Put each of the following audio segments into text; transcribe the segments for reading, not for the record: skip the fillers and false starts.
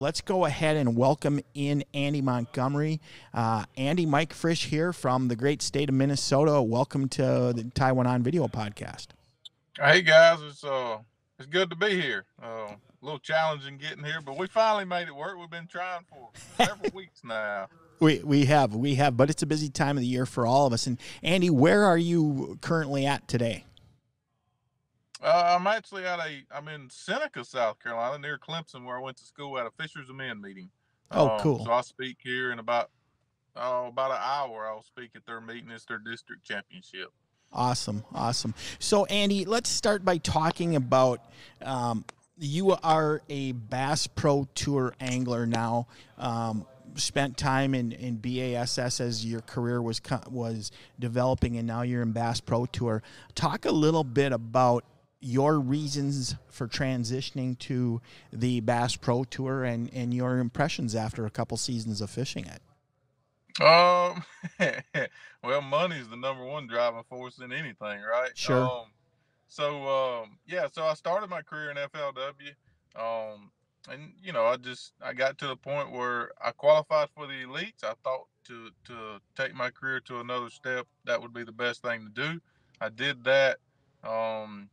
Let's go ahead and welcome in Andy Montgomery. Andy, Mike Frisch here from the great state of Minnesota. Welcome to the Taiwan on Video podcast. Hey guys, it's good to be here. A little challenging getting here, but we finally made it work. We've been trying for several weeks now. We have, but it's a busy time of the year for all of us. And Andy, where are you currently at today? I'm in Seneca, South Carolina, near Clemson, where I went to school at a Fishers of Men meeting. Oh, So cool. I speak here in about an hour. I'll speak at their meeting. It's their district championship. Awesome. So, Andy, let's start by talking about you are a Bass Pro Tour angler now. Spent time in BASS as your career was developing, and now you're in Bass Pro Tour. Talk a little bit about your reasons for transitioning to the Bass Pro Tour and your impressions after a couple seasons of fishing it. Um, well, money's the number one driving force in anything, right? Sure. So I started my career in FLW. And I got to the point where I qualified for the elites. I thought to take my career to another step, that would be the best thing to do. I did that. Um,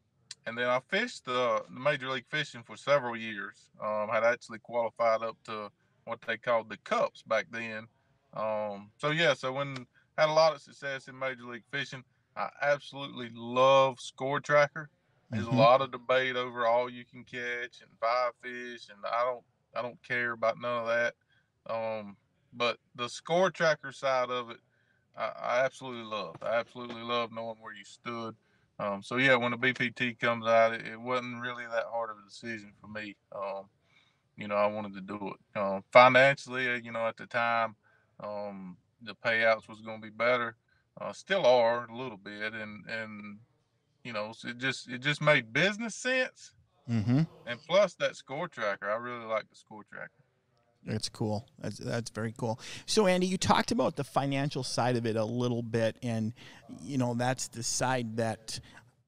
and then I fished the Major League Fishing for several years. Had actually qualified up to what they called the Cups back then. So when had a lot of success in Major League Fishing, I absolutely love Score Tracker. There's a Mm-hmm. lot of debate over all you can catch and five fish, and I don't care about none of that. Um, but the Score Tracker side of it, I absolutely love. I absolutely love knowing where you stood. So yeah, when the BPT comes out, it wasn't really that hard of a decision for me. I wanted to do it. Financially, at the time, the payouts was going to be better. Still are a little bit, and so it just made business sense. Mm-hmm. And plus that score tracker, I really like the score tracker. That's cool. That's very cool. So, Andy, you talked about the financial side of it a little bit, and that's the side that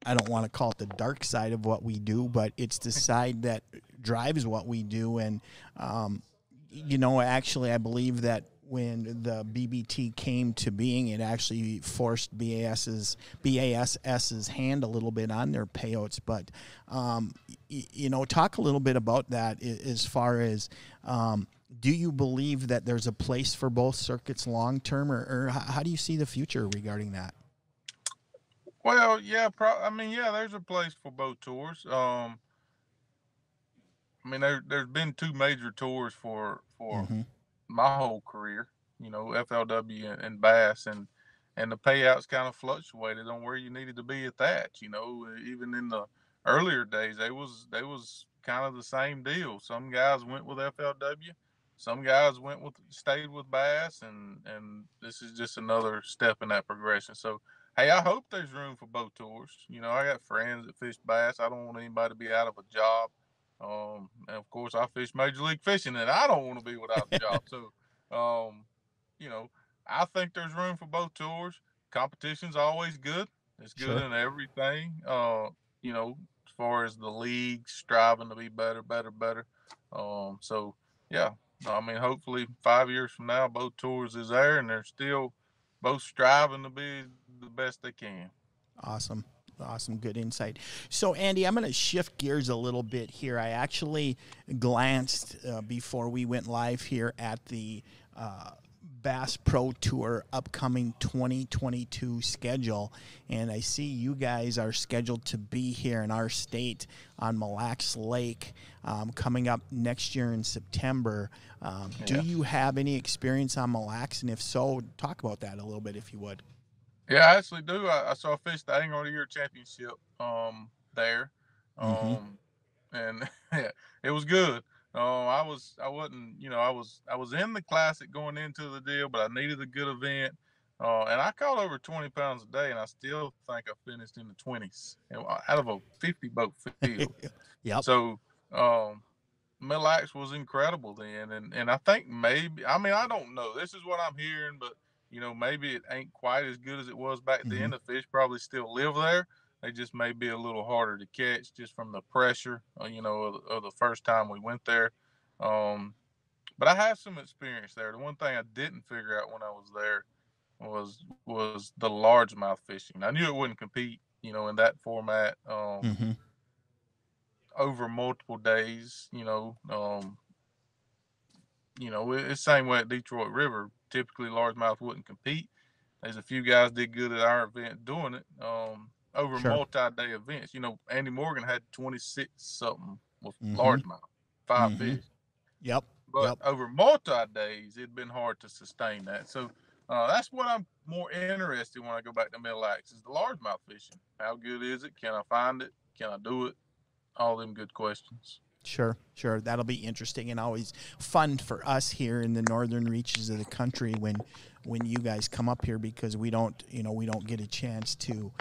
I don't want to call it the dark side of what we do, but it's the side that drives what we do. And actually, I believe that when the BBT came to being, it actually forced BASS's hand a little bit on their payouts. But talk a little bit about that as far as. Do you believe that there's a place for both circuits long term, or how do you see the future regarding that? Well, yeah, there's a place for both tours. There's been two major tours for Mm-hmm. my whole career. FLW and Bass, and the payouts kind of fluctuated on where you needed to be at that. Even in the earlier days, they was kind of the same deal. Some guys went with FLW, some guys stayed with Bass, and this is just another step in that progression. So, hey, I hope there's room for both tours. I got friends that fish Bass. I don't want anybody to be out of a job. And of course, I fish Major League Fishing, and I don't want to be without a job. So, um, you know, I think there's room for both tours. Competition's always good. It's good Sure. in everything. As far as the league striving to be better, better, better. So yeah, hopefully 5 years from now, both tours is there, and they're still both striving to be the best they can. Awesome. Awesome. Good insight. So, Andy, I'm going to shift gears a little bit here. I actually glanced before we went live here at the Bass Pro Tour upcoming 2022 schedule, and I see you guys are scheduled to be here in our state on Mille Lacs Lake coming up next year in September. Do Yeah. you have any experience on Mille Lacs, and if so, talk about that a little bit if you would. Yeah, I actually do. I saw fish the Angler of the Year championship there. Mm-hmm. Um and yeah, it was good. I wasn't, I was in the classic going into the deal, but I needed a good event. And I caught over 20 pounds a day, and I still think I finished in the 20s out of a 50 boat field. Yep. So, um, Mille Lacs was incredible then, and I think maybe, I don't know. This is what I'm hearing, but maybe it ain't quite as good as it was back Mm-hmm. then. The fish probably still live there. They just may be a little harder to catch just from the pressure, of the first time we went there. Um, But I have some experience there. The one thing I didn't figure out when I was there was the largemouth fishing. I knew it wouldn't compete, in that format, Mm-hmm. over multiple days. It's the same way at Detroit River. Typically, largemouth wouldn't compete. There's a few guys did good at our event doing it, over Sure. multi-day events. Andy Morgan had 26 something with Mm-hmm. largemouth, five Mm-hmm. fish. Yep. But Yep. over multi days, it'd been hard to sustain that. So that's what I'm more interested when I go back to Middle Axe is the largemouth fishing. How good is it? Can I find it? Can I do it? All them good questions. Sure, sure. That'll be interesting and always fun for us here in the northern reaches of the country when you guys come up here because we don't get a chance to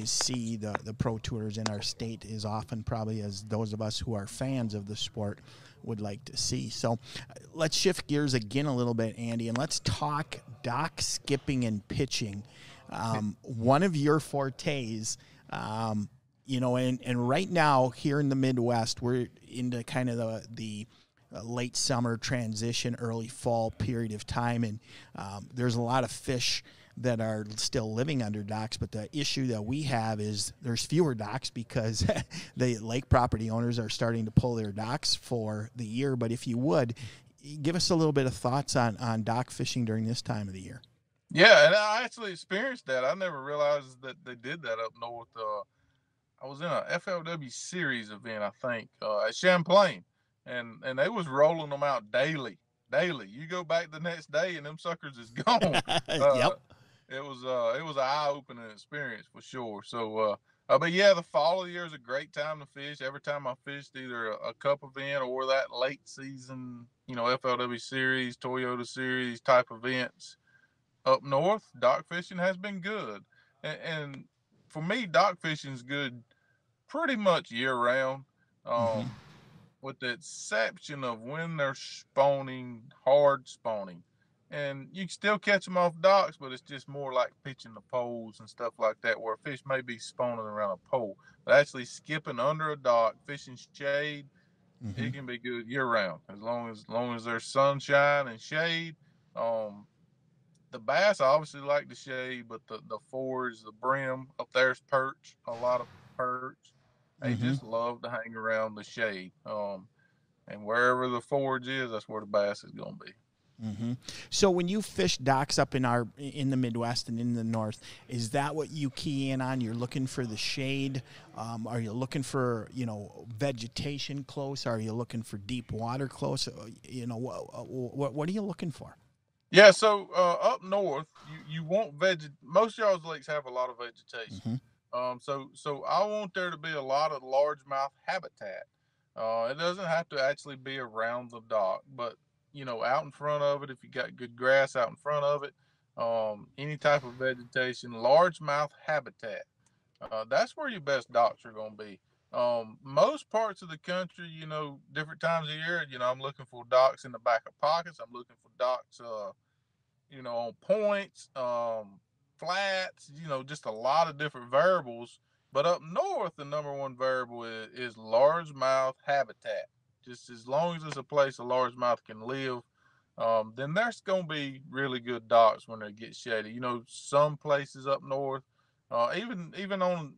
see the pro tours in our state as often probably as those of us who are fans of the sport would like to see. So let's shift gears again a little bit, Andy, and let's talk dock skipping and pitching. One of your fortes. And right now here in the Midwest, we're into kind of the late summer transition, early fall period of time, and there's a lot of fish that are still living under docks. But the issue that we have is there's fewer docks because the lake property owners are starting to pull their docks for the year. But if you would, give us a little bit of thoughts on dock fishing during this time of the year. Yeah, and I actually experienced that. I never realized that they did that up north. I was in a FLW series event, I think, at Champlain, and they was rolling them out daily. Daily, you go back the next day, and them suckers is gone. Uh, Yep. it was an eye opening experience for sure. So, but yeah, the fall of the year is a great time to fish. Every time I fished either a cup event or that late season, FLW series, Toyota series type events up north, dock fishing has been good, and for me, dock fishing is good pretty much year round, Mm-hmm. with the exception of when they're spawning, hard spawning. And you can still catch them off docks, but it's just more like pitching the poles and stuff like that, where fish may be spawning around a pole. But actually skipping under a dock, fishing shade, it Mm-hmm. can be good year round as long as there's sunshine and shade. Um, the bass obviously like the shade, but the forage, the brim up there's perch, a lot of perch. They just Mm-hmm. love to hang around the shade. And wherever the forage is, that's where the bass is going to be. Mm-hmm. So when you fish docks up in the Midwest and in the North, is that what you key in on? You're looking for the shade. Are you looking for vegetation close? Are you looking for deep water close? What are you looking for? Yeah, so up north, you want Most y'all's lakes have a lot of vegetation. Mm-hmm. So I want there to be a lot of largemouth habitat. It doesn't have to actually be around the dock, but out in front of it, if you got good grass out in front of it, any type of vegetation, largemouth habitat. That's where your best docks are going to be. Most parts of the country, different times of year, I'm looking for docks in the back of pockets. I'm looking for docks, on points, flats, just a lot of different variables. But up north, the number one variable is largemouth habitat. Just as long as it's a place a largemouth can live, then there's going to be really good docks when they get shady. Some places up north, even on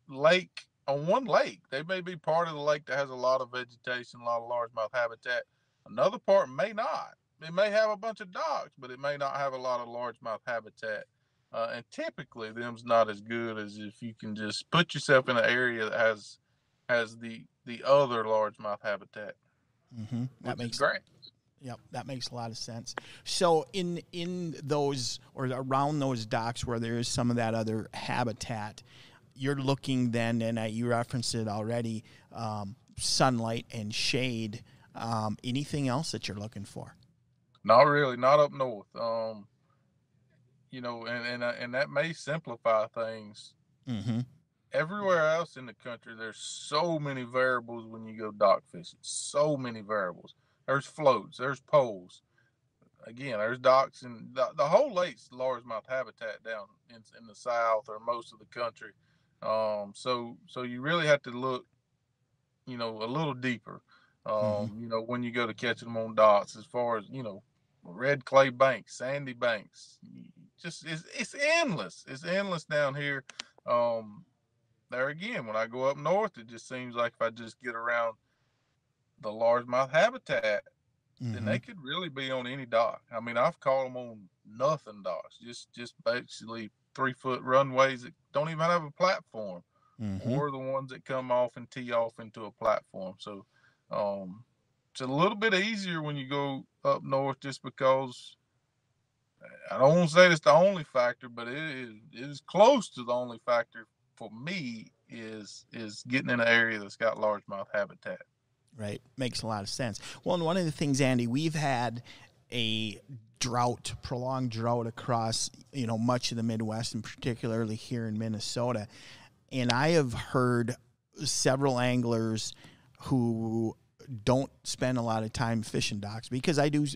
lake on one lake, they may be part of the lake that has a lot of vegetation, a lot of largemouth habitat. Another part may not. It may have a bunch of docks, but it may not have a lot of largemouth habitat. And typically, them's not as good as if you can just put yourself in an area that has the other largemouth habitat, Mm-hmm. That which is makes great. Yep, that makes a lot of sense. So in those or around those docks where there is some of that other habitat, you're looking then, and you referenced it already, sunlight and shade. Anything else that you're looking for? Not really, not up north. And that may simplify things. Mm-hmm. Everywhere else in the country, there's so many variables when you go dock fishing. So many variables. There's floats. There's poles. Again, there's docks, and the whole lake's largemouth habitat down in the south or most of the country. So you really have to look, a little deeper. Mm-hmm. When you go to catching them on docks, as far as, red clay banks, sandy banks, just it's endless. It's endless down here. Um, there again, when I go up north, it just seems like if I just get around the largemouth habitat, then they Mm-hmm. could really be on any dock. I mean, I've caught them on nothing docks, just basically 3 foot runways that don't even have a platform, Mm-hmm. or the ones that come off and tee off into a platform. So, um, it's a little bit easier when you go up north, just because I don't want to say it's the only factor, but it is close to the only factor for me is getting in an area that's got largemouth habitat. Right. Makes a lot of sense. Well, and one of the things, Andy, we've had a drought, prolonged drought across, much of the Midwest and particularly here in Minnesota. And I have heard several anglers who don't spend a lot of time fishing docks, because I do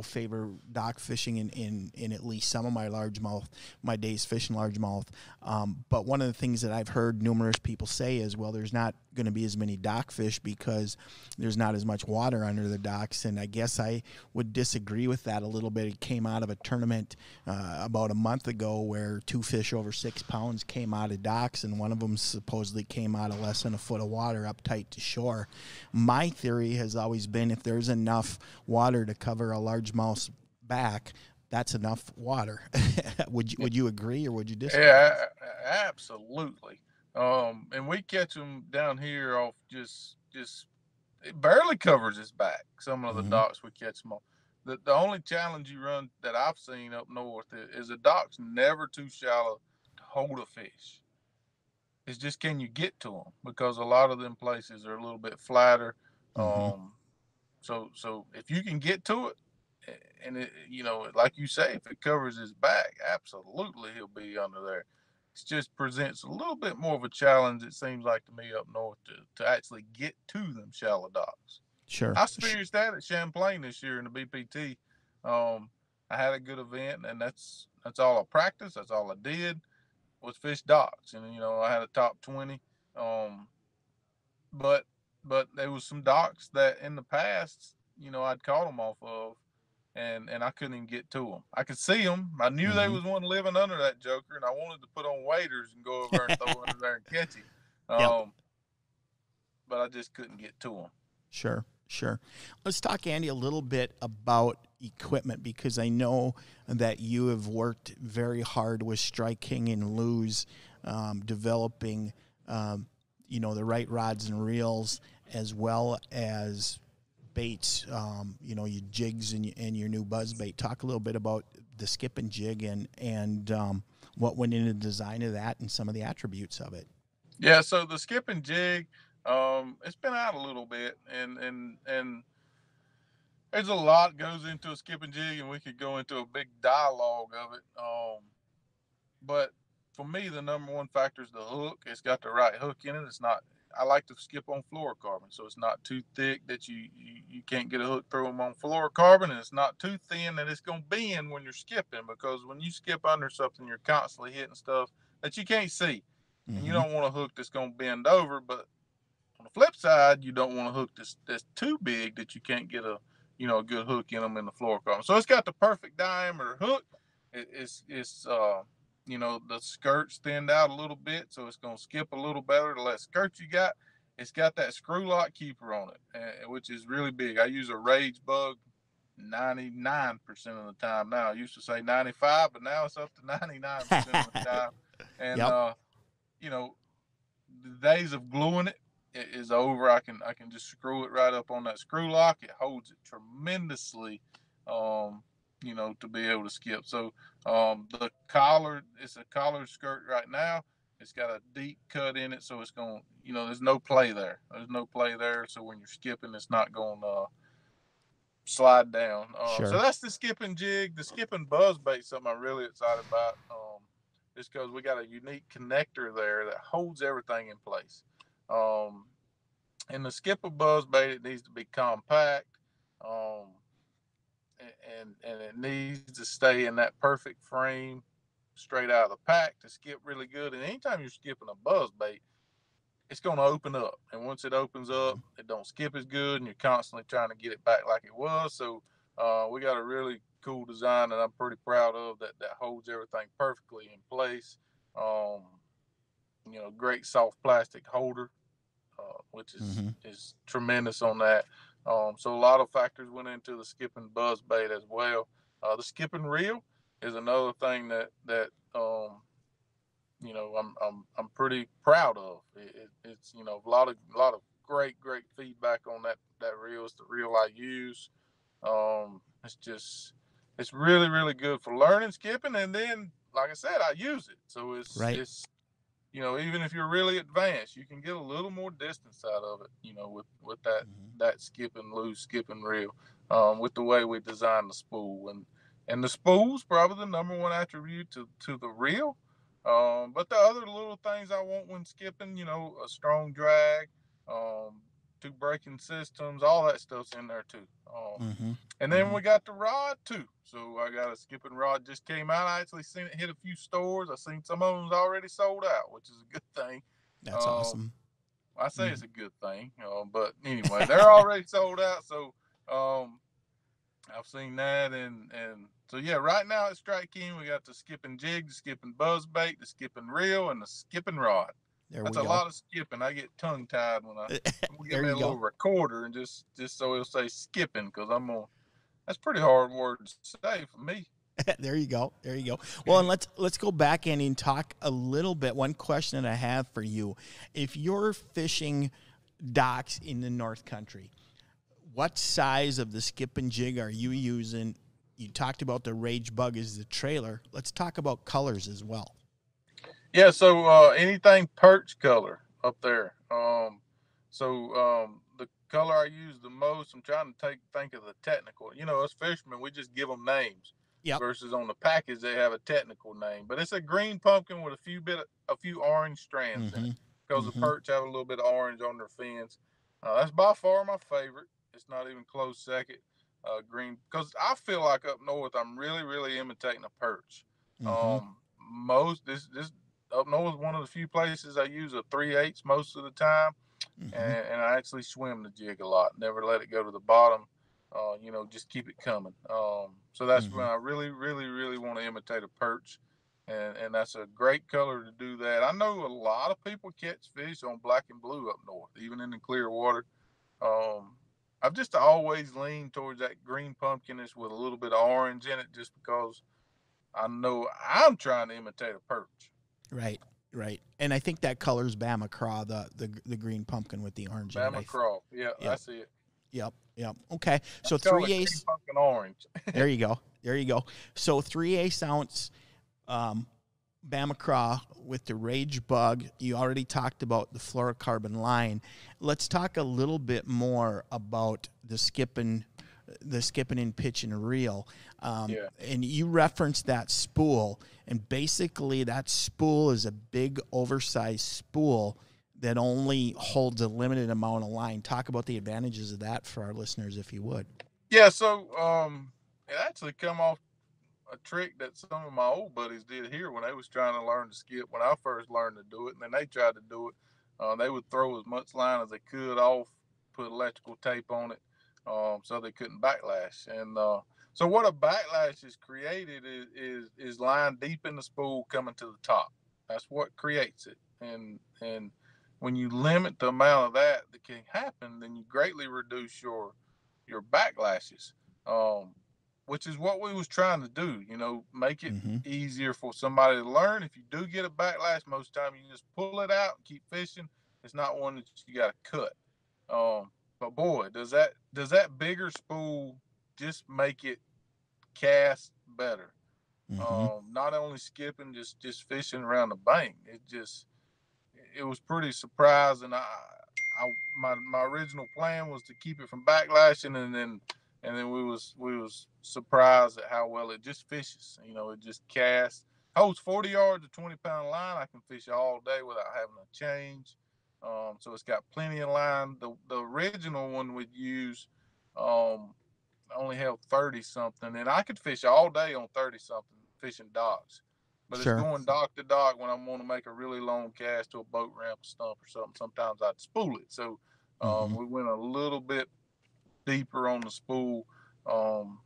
favor dock fishing in at least some of my days fishing largemouth. But one of the things that I've heard numerous people say is, well, there's not going to be as many dock fish because there's not as much water under the docks. And I guess I would disagree with that a little bit. It came out of a tournament about a month ago where 2 fish over 6 pounds came out of docks, and one of them supposedly came out of less than a foot of water up tight to shore. My theory has always been, if there's enough water to cover a largemouth's back, that's enough water. Would you agree, or would you disagree? Yeah, absolutely. And we catch them down here off just it barely covers its back. Some of the Mm-hmm. docks we catch them on. The only challenge you run that I've seen up north is the dock's never too shallow to hold a fish. It's just, can you get to them, because a lot of them places are a little bit flatter. Mm-hmm. Um, so if you can get to it, and like you say, if it covers his back, absolutely he'll be under there. It just presents a little bit more of a challenge, it seems like to me, up north, to actually get to them shallow docks. Sure. I experienced that at Champlain this year in the BPT. Um, I had a good event, and that's all I practiced. That's all I did was fish docks, and I had a top 20. Um, but there was some docks that in the past, I'd caught them off of, and I couldn't even get to them. I could see them. I knew they Mm-hmm. was one living under that joker, and I wanted to put on waders and go over there and throw under there and catch him. Yep. But I just couldn't get to them. Sure, sure. Let's talk, Andy, a little bit about equipment, because I know that you have worked very hard with Strike King and Lew's, developing, the right rods and reels, as well as baits, your jigs and your new buzz bait. Talk a little bit about the skip and jig, and what went into the design of that and some of the attributes of it. Yeah, so the skip and jig, it's been out a little bit, and there's a lot goes into a skip and jig, and we could go into a big dialogue of it. But for me, the number one factor is the hook. It's got the right hook in it. It's not. I like to skip on fluorocarbon, so it's not too thick that you can't get a hook through them on fluorocarbon, and it's not too thin that it's going to bend when you're skipping. Because when you skip under something, you're constantly hitting stuff that you can't see, and you Mm-hmm. don't want a hook that's going to bend over. But on the flip side, you don't want a hook that's too big that you can't get a good hook in them in the fluorocarbon. So it's got the perfect diameter hook. It's the skirts thinned out a little bit, so it's going to skip a little better the less skirt you got. It's got that screw lock keeper on it, which is really big. I use a Rage Bug 99% of the time now. I used to say 95, but now it's up to 99% of the time. And Yep. you know, the days of gluing it is over. I can just screw it right up on that screw lock. It holds it tremendously, um, to be able to skip. So the collar, it's a collar skirt right now. It's got a deep cut in it, so it's going. There's no play there. There's no play there. So when you're skipping, it's not going to slide down. So Sure. that's the skipping jig. The skipping buzz bait, something I'm really excited about. Just because we got a unique connector there that holds everything in place. Um, and the skipper buzz bait, it needs to be compact, um, and it needs to stay in that perfect frame straight out of the pack to skip really good. And anytime you're skipping a buzz bait, it's going to open up. And once it opens up, Mhm. it don't skip as good, and you're constantly trying to get it back like it was. So we got a really cool design that I'm pretty proud of that holds everything perfectly in place. Um, great soft plastic holder, which is Mhm. is tremendous on that. So a lot of factors went into the skipping buzz bait as well. The skipping reel is another thing that I'm pretty proud of. It's a lot of great feedback on that reel. It's the reel I use. It's really good for learning skipping, and then like I said, I use it. So it's Right. it's even if you're really advanced, you can get a little more distance out of it. With Mhm. that skipping loose, skipping reel, with the way we design the spool, and the spool's probably the number one attribute to the reel. But the other little things I want when skipping, a strong drag, um, two braking systems, all that stuff's in there too. Mhm. And then we Mhm. got the rod too. So I got a skipping rod just came out. I actually seen it hit a few stores. I seen some of them's already sold out, which is a good thing. That's Um, awesome. I say it's Mhm. a good thing, but anyway, they're already sold out. So um, I've seen that, and so yeah, right now at Strike King we got the skipping jig, the skipping buzz bait, the skipping reel, and the skipping rod. There That's we a go. lot of skipping. I get tongue tied when I'm gonna get There me you a little go. recorder and just so it'll say skipping because I'm gonna. That's a pretty hard word to say for me. There you go. There you go. Well, and let's go back in and talk a little bit. One question that I have for you: if you're fishing docks in the North Country, what size of the skip and jig are you using? You talked about the Rage Bug as the trailer. Let's talk about colors as well. Yeah, so anything perch color up there. The color I use the most, I'm trying to think of the technical. Us fishermen, we just give them names. Yep. Versus on the package, they have a technical name. But it's a green pumpkin with a few orange strands in it, Mm-hmm. because the Mm-hmm. perch have a little bit of orange on their fins. That's by far my favorite. It's not even close second. Green, because I feel like up north, I'm really imitating a perch. Mm-hmm. Most this up north is one of the few places I use a 3/8 most of the time, Mm-hmm. and I actually swim the jig a lot. Never let it go to the bottom. Just keep it coming. So that's when Mm-hmm. I really want to imitate a perch, and that's a great color to do that. I know a lot of people catch fish on black and blue up north, even in the clear water. Um, I've just always leaned towards that green pumpkinish with a little bit of orange in it, just because I know I'm trying to imitate a perch. Right. Right. And I think that colors Bama Craw, the green pumpkin with the orange in it. Bama craw. Yeah, Yep. that's it. Yep. Yep. Okay. So That's called a three green ace. pumpkin orange. There you go. There you go. So 3/8 ounce um, Bama Craw with the Rage Bug. You already talked about the fluorocarbon line. Let's talk a little bit more about the skipping and pitch and reel. Yeah. And you referenced that spool, and basically that spool is a big oversized spool that only holds a limited amount of line. Talk about the advantages of that for our listeners, if you would. Yeah, so it actually come off a trick that some of my old buddies did here when they was trying to learn to skip when I first learned to do it, and then they tried to do it. They would throw as much line as they could off, put electrical tape on it, so they couldn't backlash. And so what a backlash is created is line deep in the spool coming to the top. That's what creates it. And when you limit the amount of that can happen, then you greatly reduce your backlashes. Um, which is what we was trying to do. Make it Mm-hmm. easier for somebody to learn. If you do get a backlash, most of the time you just pull it out and keep fishing. It's not one that you got to cut. But boy, does that bigger spool just make it cast better? Mm-hmm. Not only skipping, just fishing around the bank. It was pretty surprising. My original plan was to keep it from backlashing, and then we was surprised at how well it just fishes. It just casts, holds 40 yards of 20-pound line. I can fish all day without having to change. So it's got plenty of line. The original one we'd use um, only held 30 something, and I could fish all day on 30 something fishing docks. but it's Sure. going dock to dock when I want to make a really long cast to a boat ramp, a stump, or something. Sometimes I'd spool it. So Mm-hmm. we went a little bit deeper on the spool. Um,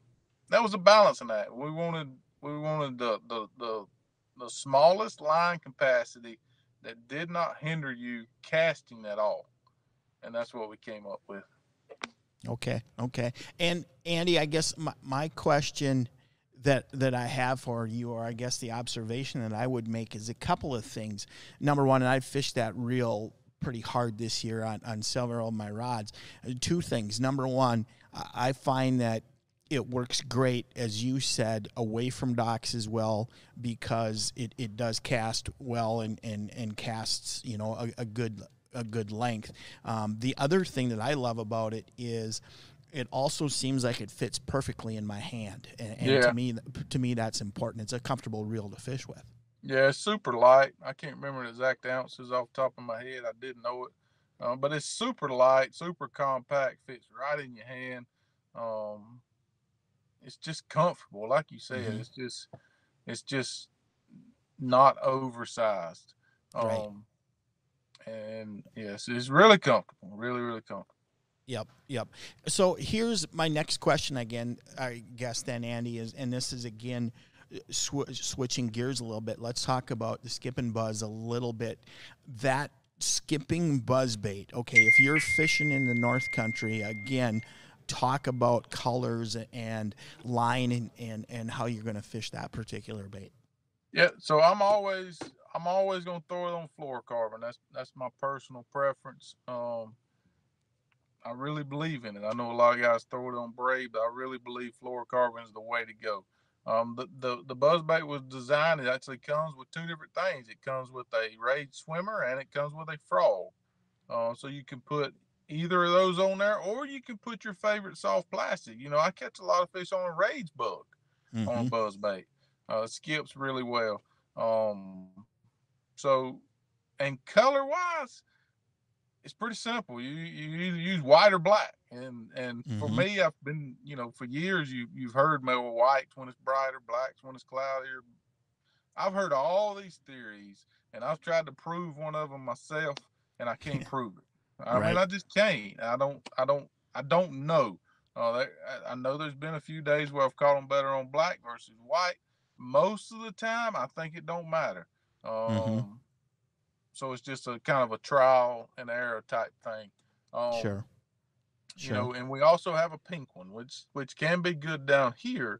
that was a balancing act. We wanted the smallest line capacity that did not hinder you casting at all, and that's what we came up with. Okay. Okay. And Andy, I guess my question that I have for you, or I guess the observation that I would make, is a couple of things. Number one, and I've fished that reel pretty hard this year on several of my rods. Two things. Number one, I find that it works great, as you said, away from docks as well, because it does cast well and casts, a good length. The other thing that I love about it is it also seems like it fits perfectly in my hand, and Yeah, to me that's important. It's a comfortable reel to fish with. yeah, it's super light. I can't remember the exact ounces off the top of my head. I did know it, but it's super light, super compact, fits right in your hand. Um, it's just comfortable, like you said. Mm-hmm. It's just not oversized. Right. Um, and yes, it's really comfortable, really, really comfortable. Yep, yep. So here's my next question again, I guess then, Andy, is, and this is again switching gears a little bit. Let's talk about the skip and buzz a little bit. That skipping buzz bait. Okay, if you're fishing in the North Country, again, talk about colors and line and how you're going to fish that particular bait. Yeah, so I'm always gonna throw it on fluorocarbon. That's my personal preference. I really believe in it. I know a lot of guys throw it on braid, but I really believe fluorocarbon is the way to go. The buzzbait was designed. It actually comes with two different things. It comes with a rage swimmer and it comes with a frog. So you can put either of those on there, or you can put your favorite soft plastic. I catch a lot of fish on a rage bug on a Mm-hmm. buzzbait. It skips really well. So, and color wise, it's pretty simple. You either use white or black, and for Mm-hmm. me, I've been for years you've heard me with white when it's brighter, blacks when it's cloudier. I've heard all these theories, and I've tried to prove one of them myself, and I can't prove it. I mean, Right. I just can't. I don't know. I know there's been a few days where I've caught them better on black versus white. Most of the time, I think it don't matter. Mm-hmm. So it's just a kind of a trial and error type thing. Um, Sure. Sure. and we also have a pink one, which can be good down here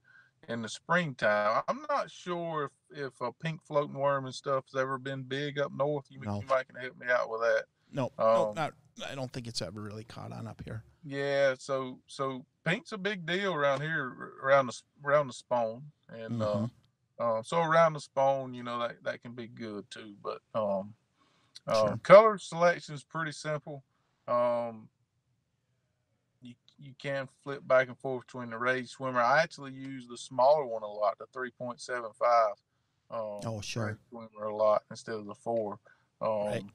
in the springtime. I'm not sure if a pink floating worm and stuff has ever been big up north. You No. you might can help me out with that. No. No. Um, Not. I don't think it's ever really caught on up here. yeah, so pink's a big deal around here around the spawn, and Mm-hmm. so around the spawn, that can be good too. But Sure. color selection is pretty simple. Um, you can flip back and forth between the rage swimmer. I actually use the smaller one a lot, the 3.75 Oh, rage sure. swimmer a lot instead of the four. Right. Um,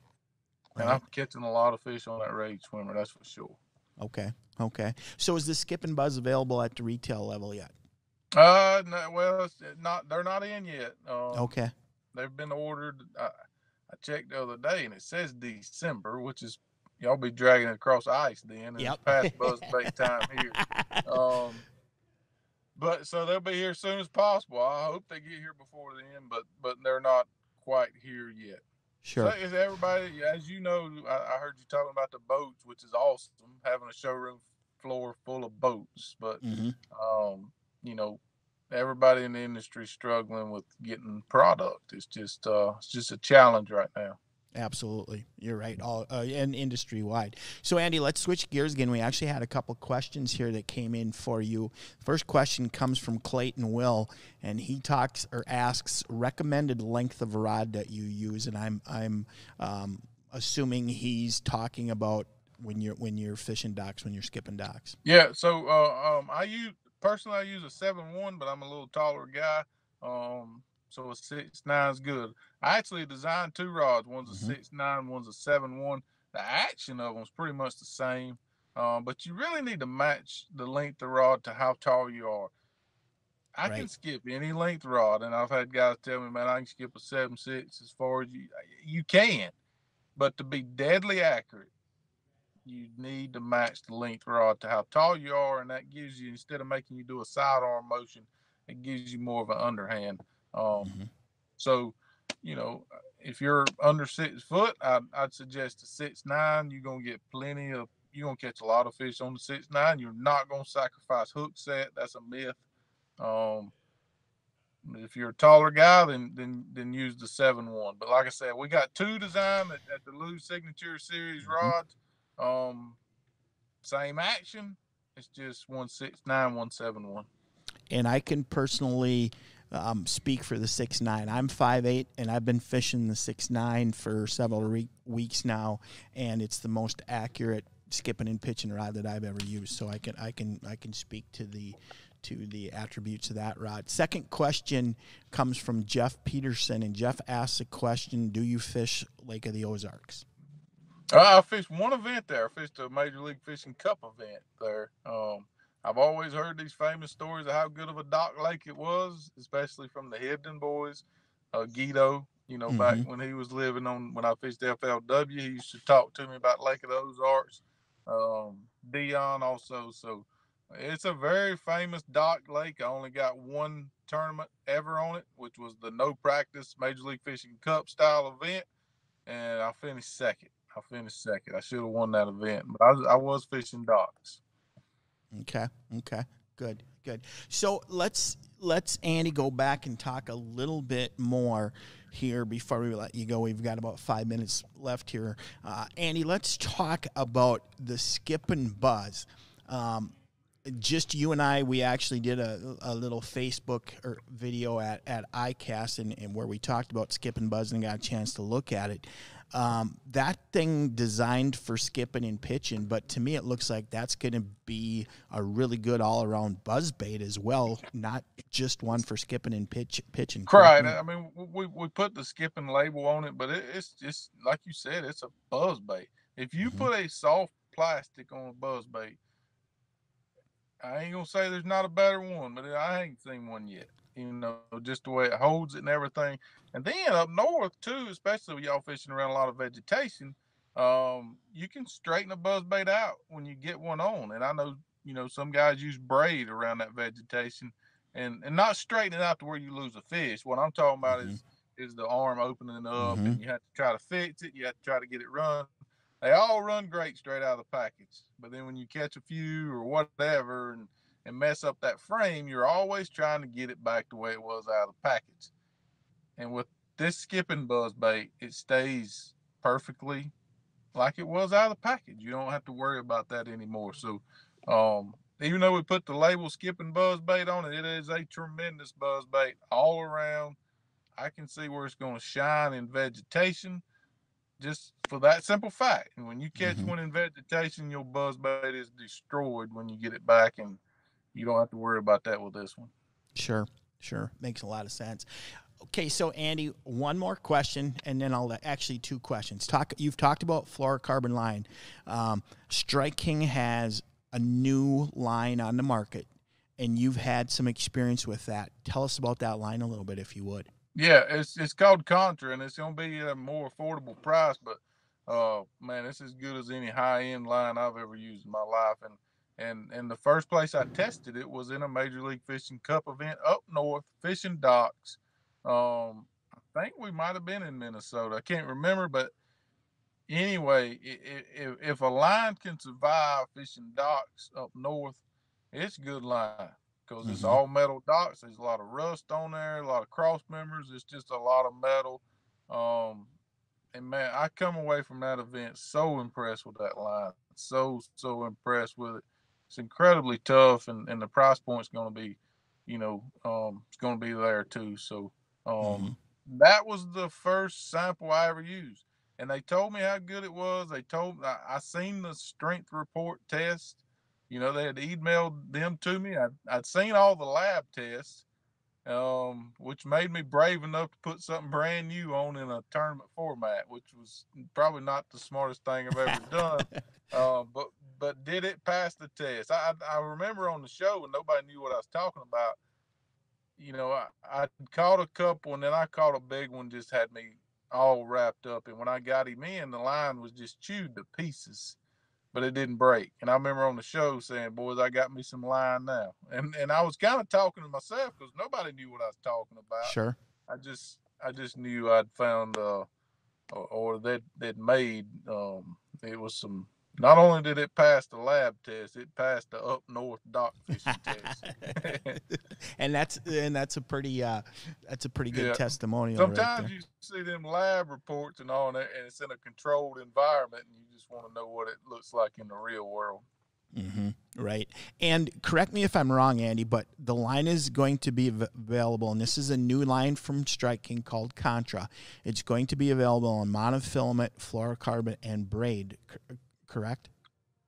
and Right. I'm catching a lot of fish on that rage swimmer, that's for sure. Okay. Okay. So is the skip and buzz available at the retail level yet? No, well, it's not. They're not in yet. Okay. They've been ordered. I checked the other day, and it says December, which is y'all be dragging it across ice then, and it's Yep. past buzz bait time here. Um, But so they'll be here as soon as possible. I hope they get here before then, but they're not quite here yet. So Sure. is everybody, as you know, I heard you talking about the boats, which is awesome, having a showroom floor full of boats. But Mm-hmm. um, you know, everybody in the industry struggling with getting product. It's just a challenge right now. Absolutely. You're right. All and industry wide. So Andy, let's switch gears again. We actually had a couple questions here that came in for you. First question comes from Clayton Will, and he talks or asks recommended length of rod that you use, and I'm assuming he's talking about when you're fishing docks, when you're skipping docks. Yeah, so I use a 7-1, but I'm a little taller guy. So a 6'9" is good. I actually designed two rods. One's a Mm-hmm. 6'9", one's a 7-1. The action of them is pretty much the same. But you really need to match the length of rod to how tall you are. I can right? skip any length rod, and I've had guys tell me, man, I can skip a 7.6 as far as you can. But to be deadly accurate, you need to match the length rod to how tall you are, and that gives you, instead of making you do a sidearm motion, it gives you more of an underhand. Um, Hmm. so, you know, if you're under 6 foot, I'd suggest a 6'9". You're gonna get plenty of. You're gonna catch a lot of fish on the 6'9". You're not gonna sacrifice hook set. That's a myth. Um, if you're a taller guy, then use the 7-1. But like I said, we got two designed at the Lou Signature Series Hmm. rods. Um, Same action. It's just 169, 171. And I can personally speak for the 6'9". I'm 5'8", and I've been fishing the 6'9" for several weeks now, and it's the most accurate skipping and pitching rod that I've ever used. So I can speak to the attributes of that rod. Second question comes from Jeff Peterson, and Jeff asks a question: do you fish Lake of the Ozarks? I fished one event there. I fished a Major League Fishing Cup event there. I've always heard these famous stories of how good of a dock lake it was, especially from the Hibden boys. Guido, back Mm-hmm. when he was living when I fished FLW, he used to talk to me about Lake of the Ozarks. Dion also. So it's a very famous dock lake. I only got one tournament ever on it, which was the no practice Major League Fishing Cup style event, and I finished second. I should have won that event, but I was fishing docks. Okay. Okay. Good. Good. So let's Andy go back and talk a little bit more here before we let you go. We've got about 5 minutes left here. Andy, let's talk about the skip and buzz. Just you and I, we actually did a little Facebook or video at ICAST and where we talked about skip and buzz and got a chance to look at it. That thing designed for skipping and pitching, but to me it looks like that's going to be a really good all-around buzz bait as well, not just one for skipping and pitching. Correct Right. me. I mean, we put the skipping label on it, but it's just like you said, it's a buzz bait. If you Mm-hmm. put a soft plastic on a buzz bait, I ain't gonna say there's not a better one, but I ain't seen one yet. Just the way it holds it and everything. And then up north too, especially with y'all fishing around a lot of vegetation, you can straighten a buzz bait out when you get one on. And I know, some guys use braid around that vegetation, and not straighten it out to where you lose a fish. What I'm talking about Mm-hmm. is the arm opening up, Mm-hmm. and you have to try to fix it. You have to try to get it run. They all run great straight out of the package, but then when you catch a few or whatever and mess up that frame, you're always trying to get it back the way it was out of the package. And with this skipping buzz bait, it stays perfectly like it was out of the package. You don't have to worry about that anymore. So, even though we put the label skipping buzz bait on it, it is a tremendous buzz bait all around. I can see where it's going to shine in vegetation just for that simple fact. And when you catch Mm-hmm. one in vegetation, your buzz bait is destroyed when you get it back, and you don't have to worry about that with this one. Sure. Sure. Makes a lot of sense. Okay, so Andy, one more question, and then I'll actually two questions. You've talked about fluorocarbon line. Strike King has a new line on the market, and you've had some experience with that. Tell us about that line a little bit, if you would. Yeah, it's called Contra, and it's gonna be at a more affordable price. But man, it's as good as any high end line I've ever used in my life. And the first place I tested it was in a Major League Fishing Cup event up north, fishing docks. I think we might have been in Minnesota. I can't remember, but anyway, if a line can survive fishing docks up north, it's a good line because it's Mm-hmm. all metal docks. There's a lot of rust on there, a lot of cross members. It's just a lot of metal. Um, and man, I come away from that event so impressed with that line. So impressed with it. It's incredibly tough, and the price point's going to be, it's going to be there too. So Mm-hmm. that was the first sample I ever used, and they told me how good it was. They told I seen the strength report test. They had emailed them to me. I'd seen all the lab tests, which made me brave enough to put something brand new on in a tournament format, which was probably not the smartest thing I've ever done. But did it pass the test? I remember on the show, and nobody knew what I was talking about. I caught a couple, and then I caught a big one, just had me all wrapped up. And when I got him in, the line was just chewed to pieces, but it didn't break. And I remember on the show saying, "Boys, I got me some line now." And I was kind of talking to myself because nobody knew what I was talking about. Sure. I just knew I'd found or that made it was some. Not only did it pass the lab test, it passed the up north dock fishing test. and that's a pretty good Yeah. testimonial right Sometimes there. you see them lab reports and all that, and it's in a controlled environment, and you just want to know what it looks like in the real world. Right. And correct me if I'm wrong, Andy, but the line is going to be available, and this is a new line from Strike King called Contra. It's going to be available on monofilament, fluorocarbon, and braid, correct?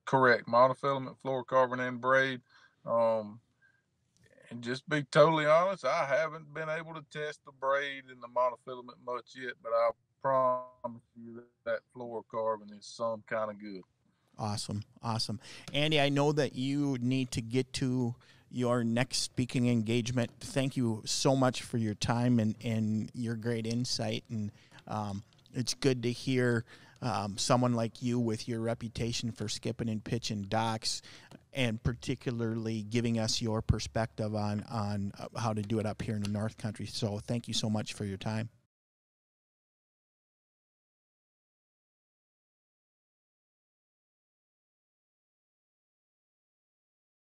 Correct. Monofilament, fluorocarbon, and braid. Um, and just be totally honest, I haven't been able to test the braid and the monofilament much yet, but I promise you that fluorocarbon is some kind of good. Awesome. Awesome. Andy, I know that you need to get to your next speaking engagement. Thank you so much for your time and your great insight. And it's good to hear someone like you with your reputation for skipping and pitching docks and particularly giving us your perspective on how to do it up here in the North Country. So thank you so much for your time.